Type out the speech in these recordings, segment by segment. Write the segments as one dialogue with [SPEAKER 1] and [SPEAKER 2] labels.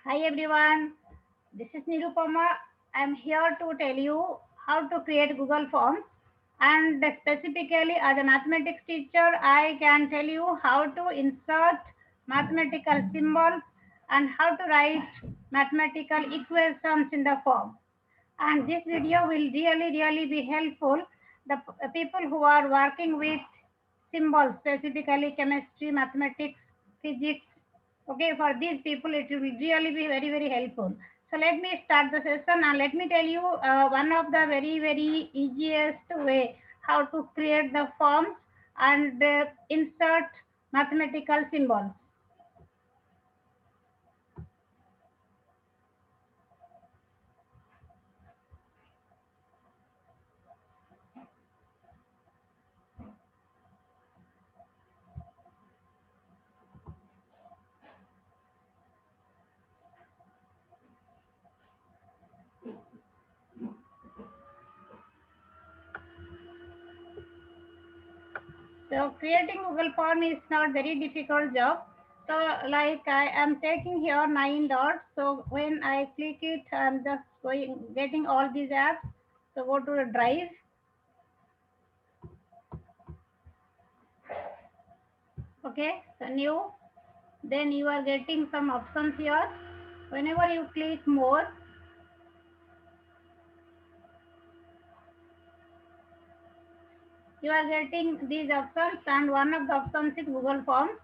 [SPEAKER 1] Hi everyone, this is Nirupama. I'm here to tell you how to create Google Forms, and specifically as a mathematics teacher, I can tell you how to insert mathematical symbols and how to write mathematical equations in the form. And this video will really be helpful the people who are working with symbols, specifically chemistry, mathematics, physics. Okay, for these people it will really be very helpful. So let me start the session and let me tell you one of the very easiest way how to create the forms and insert mathematical symbols. So creating Google form is not very difficult job. So like I am taking here 9 dots. So when I click it, I'm just going getting all these apps. So go to the drive. Okay, so new. Then you are getting some options here. Whenever you click more, you are getting these options, and one of the options is Google Forms.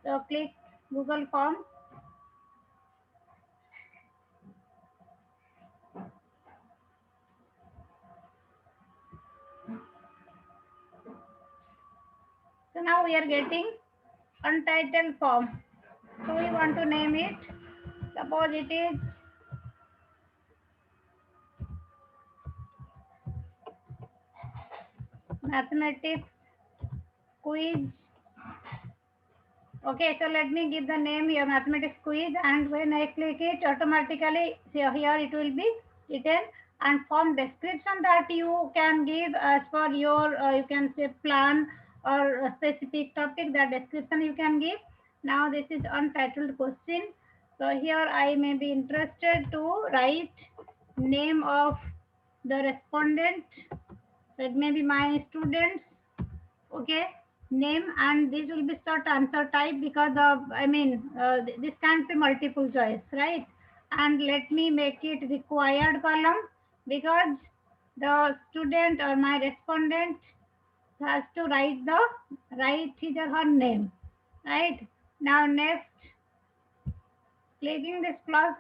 [SPEAKER 1] So click Google Forms. So now we are getting untitled form. So we want to name it. Suppose it is mathematics quiz. Okay, so let me give the name here, mathematics quiz, and when I click it, automatically here it will be written, and form description that you can give as per your you can say plan or a specific topic. That description you can give. Now this is untitled question. So here I may be interested to write name of the respondent. That may be my students. Okay, name, and this will be short answer type because of this can't be multiple choice, right? And let me make it required column because the student or my respondent has to write his or her name, right? Now next, clicking this plus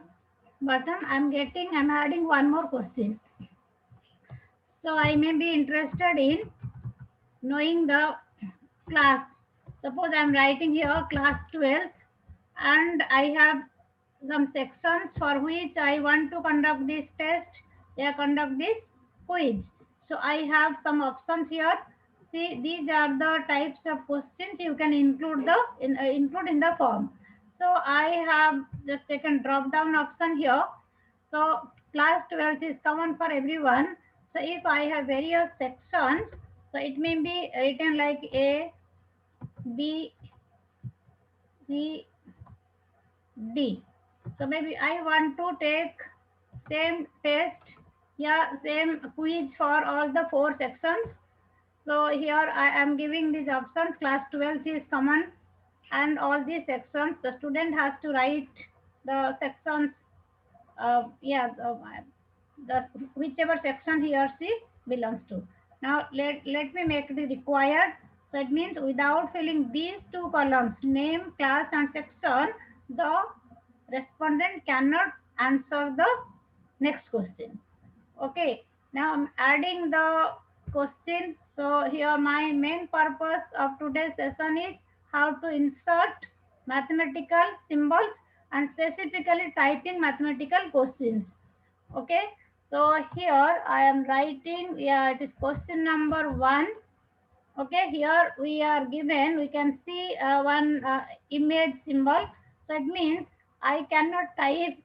[SPEAKER 1] button, I'm adding one more question. So I may be interested in knowing the class. Suppose I'm writing here class 12 and I have some sections for which I want to conduct this test, conduct this quiz. So I have some options here. See, these are the types of questions you can include in the form. So I have just taken drop down option here. So class 12 is common for everyone. So if I have various sections, so it may be written like A, B, C, D. So maybe I want to take same test, same quiz for all the four sections. So here I am giving these options. Class 12 is common, and all these sections the student has to write the sections. Yeah, the whichever section he or she belongs to. Now let me make the required. So it means without filling these two columns, name, class, and section, the respondent cannot answer the next question. Okay. Now I'm adding the question. So here my main purpose of today's session is how to insert mathematical symbols and specifically typing mathematical questions. Okay, so here I am writing, yeah, it is question number 1. Okay, here we are given, we can see one image symbol. So it means I cannot type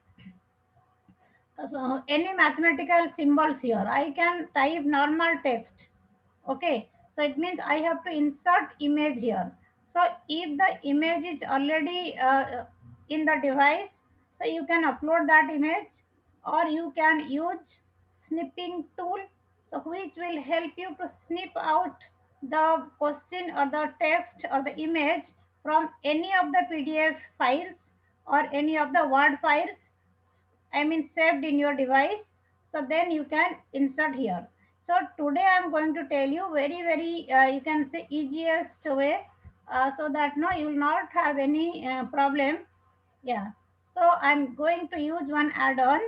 [SPEAKER 1] any mathematical symbols here. I can type normal text. Okay, so it means I have to insert image here. So if the image is already in the device, So you can upload that image, or you can use snipping tool, so which will help you to snip out the question or the text or the image from any of the PDF files or any of the Word files, I mean saved in your device. So then you can insert here. So today I am going to tell you very you can say easiest way, so that no you will not have any problem. Yeah. So I'm going to use one add-on.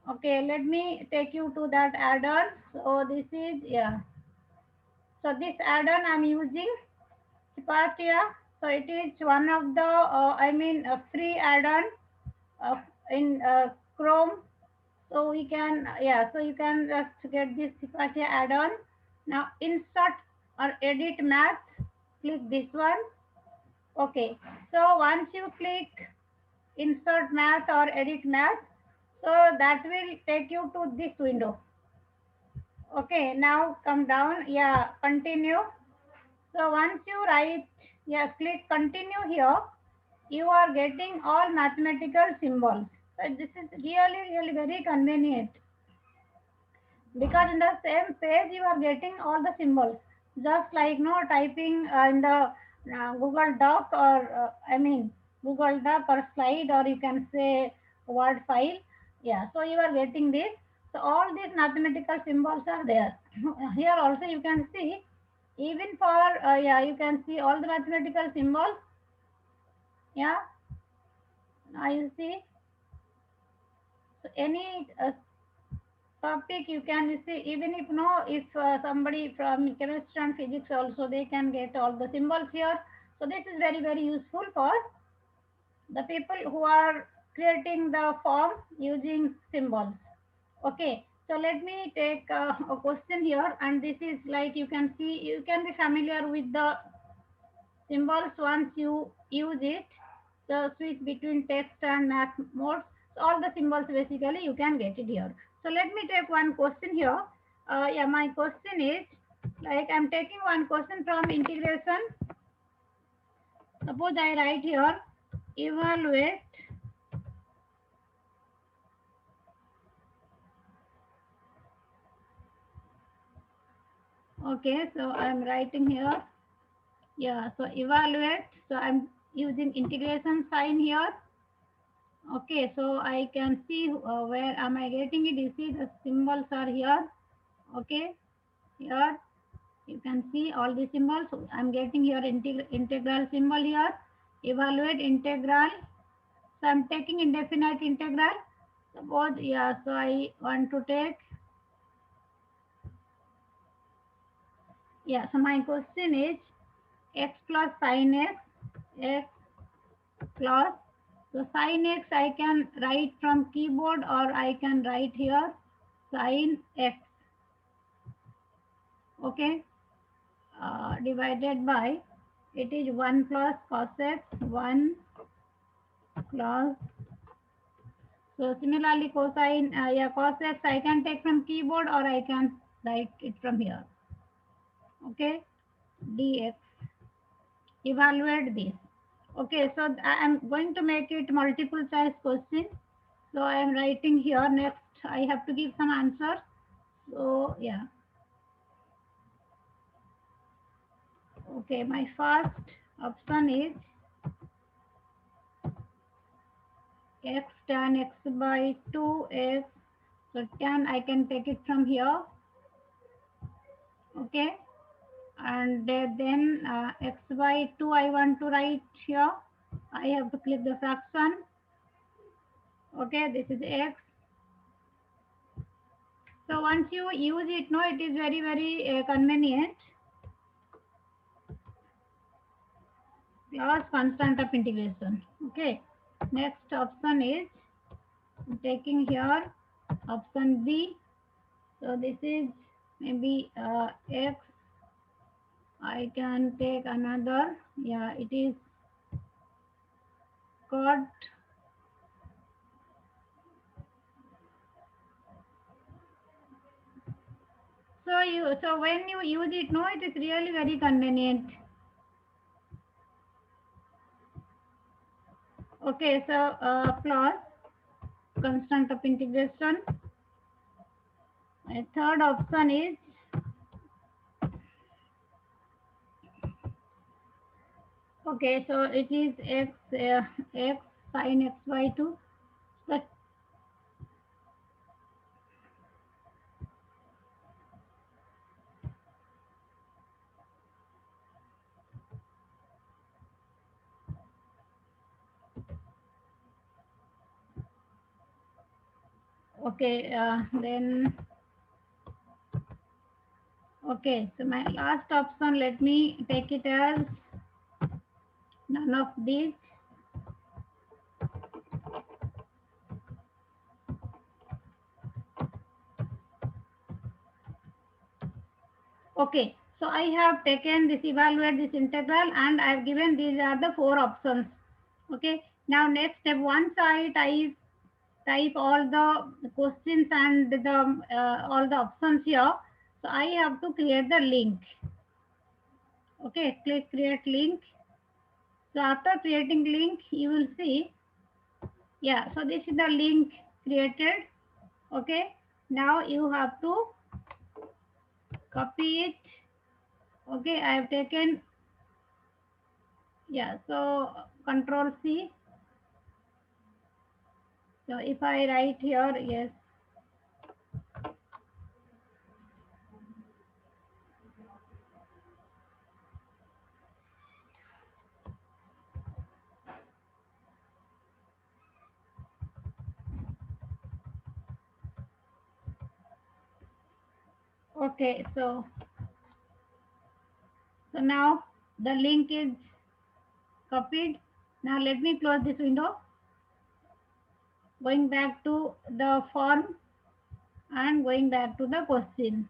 [SPEAKER 1] Okay, let me take you to that add-on. So this is, yeah. So this add-on I'm using Sipatia. So it is one of the free add-on in Chrome. So we can, yeah, so you can just get this Sipatia add-on. Now insert or edit math, click this one. Okay, so once you click insert math or edit math, so that will take you to this window. Okay, now come down, yeah, continue. So once you write, yeah, click continue here, you are getting all mathematical symbols. So this is really very convenient, because in the same page you are getting all the symbols, just like no typing in the Google Doc, or Google Doc or slide, or you can say Word file. Yeah, so you are getting this. So all these mathematical symbols are there. Here also you can see, even for yeah, you can see all the mathematical symbols. Yeah, now you see. So any topic you can see, even if no, if somebody from chemistry and physics also, they can get all the symbols here. So this is very useful for the people who are creating the form using symbols. Okay, so let me take a question here, and this is like, you can see, you can be familiar with the symbols once you use it. The switch between text and math modes. So all the symbols basically you can get it here. So let me take one question here. Yeah, my question is, like, I'm taking one question from integration. Suppose I write here, evaluate. Okay, so I'm writing here. Yeah, so evaluate. So I'm using integration sign here. Okay, so I can see where am I getting it. You see the symbols are here. Okay, here you can see all the symbols. So I'm getting here integral symbol here. Evaluate integral. So I'm taking indefinite integral. Suppose, yeah, so I want to take, yeah, so my question is x plus sin x plus, so sin x I can write from keyboard, or I can write here sin x. Okay, divided by, it is 1 plus cos x, 1 plus, so similarly cosine, yeah, cos x I can take from keyboard, or I can write it from here. Okay, dx, evaluate this. Okay, so I am going to make it multiple choice question. So I am writing here, next I have to give some answers. So yeah, okay, my first option is x tan x by 2x. So tan I can take it from here. Okay, and then x by 2 I want to write here. I have to click the fraction. Okay, this is x. So once you use it, no, it is very convenient. Plus constant of integration. Okay, next option is taking here option B. So this is maybe x. I can take another. Yeah, it is cot. So when you use it, no, it is really very convenient. Okay, so plus constant of integration. A third option is okay, so it is x sin x by 2. But okay, then okay, so my last option, let me take it as none of these. Okay, so I have taken this, evaluate this integral, and I have given these are the four options. Okay, now next step, once I type all the questions and the all the options here, so I have to create the link. Okay, click create link. So after creating link, you will see, yeah, so this is the link created. Okay, now you have to copy it. Okay, I have taken, yeah, so control C. So if I write here, yes, okay, so now the link is copied. Now let me close this window, going back to the form and going back to the question.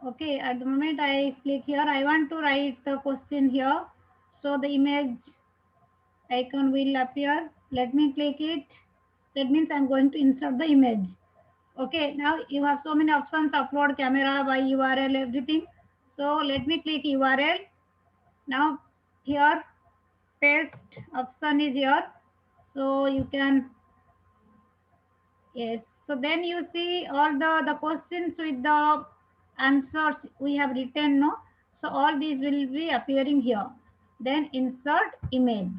[SPEAKER 1] Okay, at the moment I click here, I want to write the question here. So the image icon will appear. Let me click it. That means I'm going to insert the image. Okay, now you have so many options, upload camera by URL, everything. So let me click URL. Now here paste option is here. So you can, yes. So then you see all the questions with the answers we have written, no? So all these will be appearing here. Then insert image.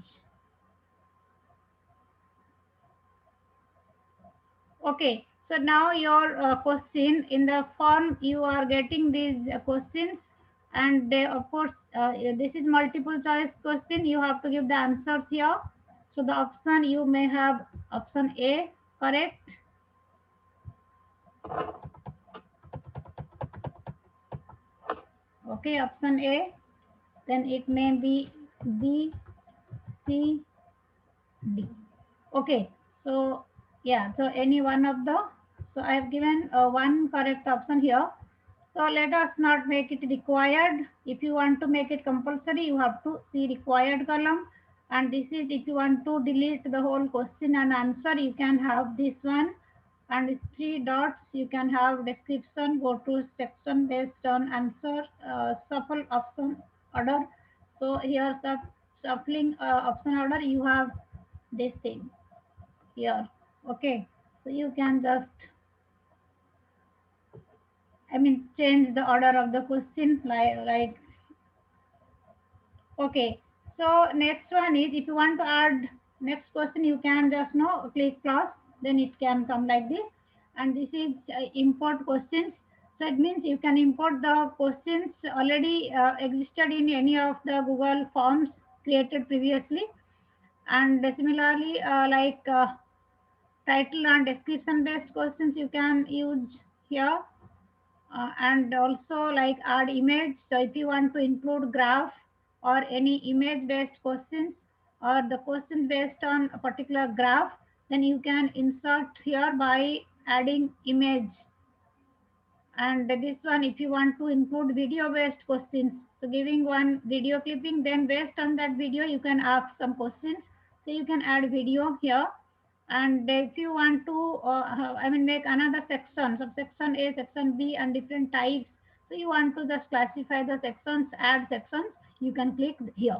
[SPEAKER 1] Okay, so now your question in the form, you are getting these questions, and they, of course, this is multiple choice question. You have to give the answers here. So the option you may have option A correct. Okay, option A. Then it may be B, C, D. Okay, so yeah, so any one of the, so I have given one correct option here. So let us not make it required. If you want to make it compulsory, you have to see required column. And this is if you want to delete the whole question and answer, you can have this one. And three dots, you can have description, go to section based on answer, shuffle option order. So here the shuffling option order, you have this thing here. Okay, so you can just, I mean, change the order of the question, like okay. So next one is, if you want to add next question, you can just click plus, then it can come like this. And this is import questions. So it means you can import the questions already existed in any of the Google forms created previously. And similarly, title and description based questions you can use here. And also like add image. So if you want to include graph or any image based questions, or the questions based on a particular graph, then you can insert here by adding image. And this one, if you want to include video based questions, so giving one video clipping, then based on that video you can ask some questions. So you can add video here. And if you want to I mean make another section, so section A, section B, and different types, so you want to just classify the sections, add sections, you can click here.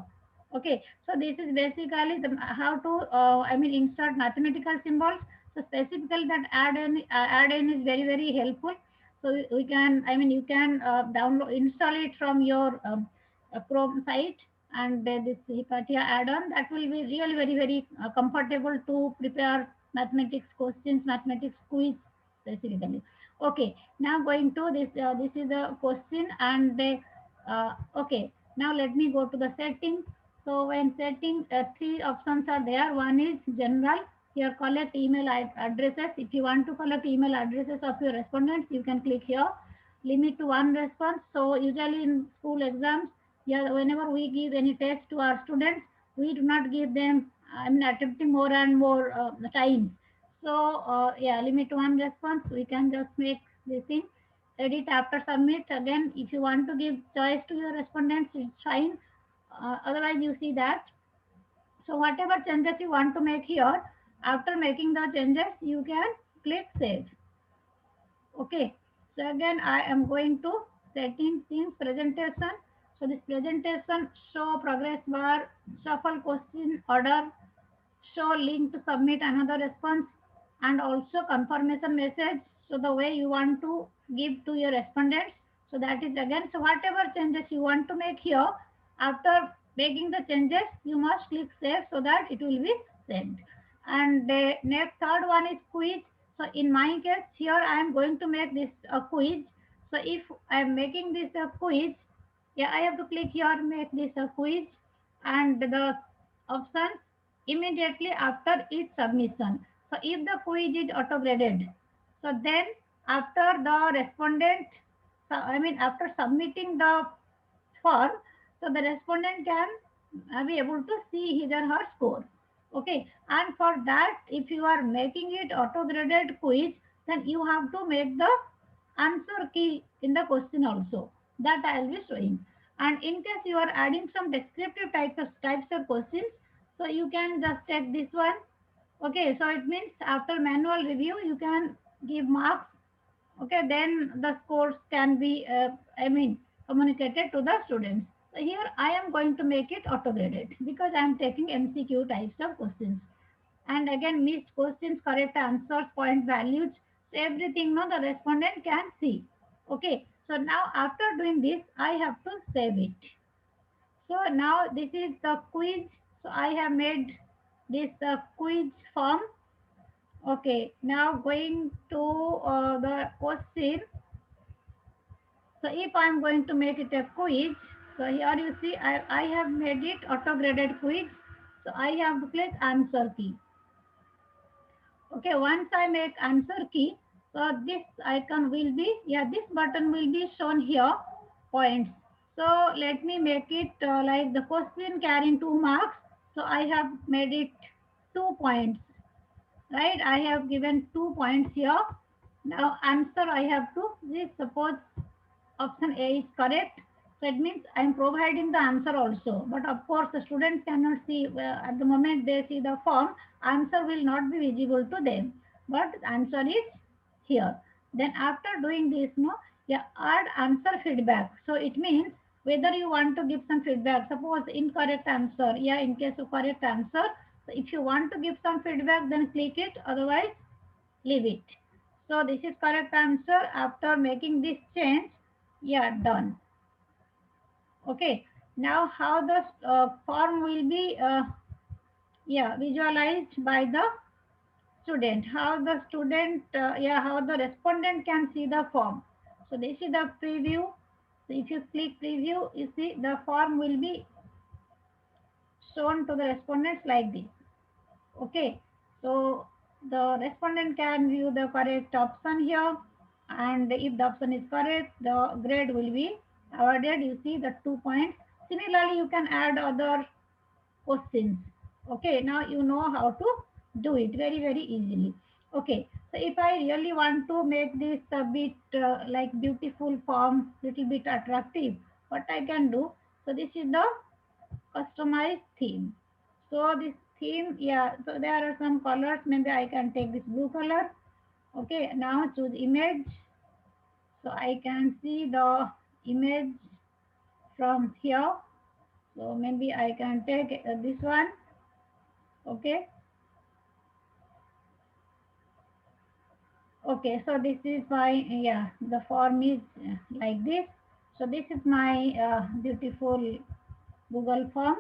[SPEAKER 1] Okay, so this is basically the how to insert mathematical symbols. So specifically that add-in is very helpful. So we can you can download install it from your Chrome site, and this Hypatia add-on that will be really very comfortable to prepare mathematics questions, mathematics quiz specifically. Okay, now going to this. This is the question, and okay. Now let me go to the settings. So when setting, three options are there. One is general. Here collect email addresses. If you want to collect email addresses of your respondents, you can click here. Limit to one response. So usually in school exams, yeah, whenever we give any test to our students, we do not give them. Attempting more and more times. So yeah, limit to one response. We can just make this thing. Edit after submit. Again, if you want to give choice to your respondents, it's fine. Otherwise you see that, so whatever changes you want to make here, after making the changes you can click save. Okay, so again I am going to settings in presentation. So this presentation, show progress bar, shuffle question order, show link to submit another response, and also confirmation message. So the way you want to give to your respondents, so that is again, so whatever changes you want to make here, after making the changes you must click save so that it will be saved. And the next third one is quiz. So in my case here I am going to make this a quiz. So if I am making this a quiz, yeah, I have to click here, make this a quiz, and the option immediately after each submission. So if the quiz is auto graded, so then after the respondent, after submitting the form, so the respondent can be able to see his or her score. Okay, and for that, if you are making it auto graded quiz, then you have to make the answer key in the question also. That I will be showing. And in case you are adding some descriptive types of questions, so you can just check this one. Okay, so it means after manual review, you can give marks. Okay, then the scores can be, communicated to the students. So here I am going to make it auto graded because I am taking MCQ types of questions. And again, missed questions, correct answers, point values, so everything no the respondent can see. Okay, so now after doing this I have to save it. So now this is the quiz. So I have made this quiz form. Okay, now going to the question. So if I'm going to make it a quiz, so here you see I have made it auto graded quiz. So I have to click answer key. Okay, once I make answer key, so this icon will be, yeah, this button will be shown here, points. So let me make it like the question carrying 2 marks. So I have made it 2 points, right? I have given 2 points here. Now answer I have to, this suppose option A is correct. So it means I am providing the answer also. But of course, the students cannot see, at the moment they see the form, answer will not be visible to them. But answer is here. Then after doing this, no, yeah, add answer feedback. So it means whether you want to give some feedback, suppose incorrect answer, yeah, in case of correct answer, so if you want to give some feedback, then click it, otherwise leave it. So this is correct answer. After making this change, yeah, done. Okay, now how the form will be yeah, visualized by the student, how the student yeah, how the respondent can see the form. So this is the preview. So if you click preview, you see the form will be shown to the respondents like this. Okay, so the respondent can view the correct option here, and if the option is correct, the grade will be awarded. You see the 2 points. Similarly, you can add other questions. Okay, now you know how to do it very easily. Okay, so if I really want to make this a bit like beautiful form, little bit attractive, what I can do? So this is the customized theme. So this theme, yeah, so there are some colors. Maybe I can take this blue color. Okay, now choose image. So I can see the image from here. So maybe I can take this one. Okay. Okay, so this is my, yeah, the form is like this. So this is my beautiful Google form.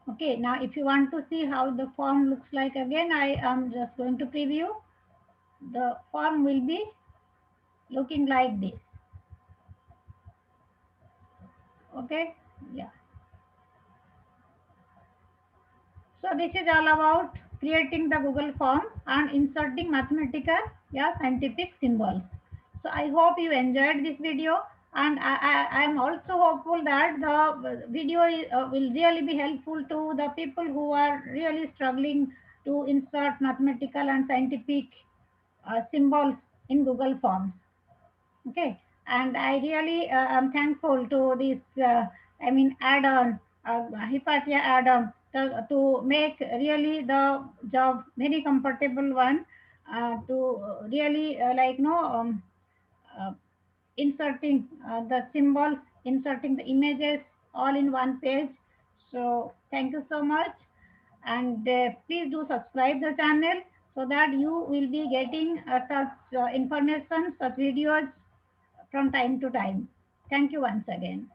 [SPEAKER 1] Okay, now if you want to see how the form looks like again, I am just going to preview. The form will be looking like this. Okay, yeah. So this is all about creating the Google form and inserting mathematical, yeah, scientific symbols. So I hope you enjoyed this video, and I am also hopeful that the video will really be helpful to the people who are really struggling to insert mathematical and scientific symbols in Google Forms. Okay, and I really am thankful to this, I mean, add-on, Hypatia add-on, to make really the job very comfortable one, to really uh, inserting the symbols, inserting the images all in one page. So thank you so much, and please do subscribe the channel so that you will be getting such information, such videos from time to time. Thank you once again.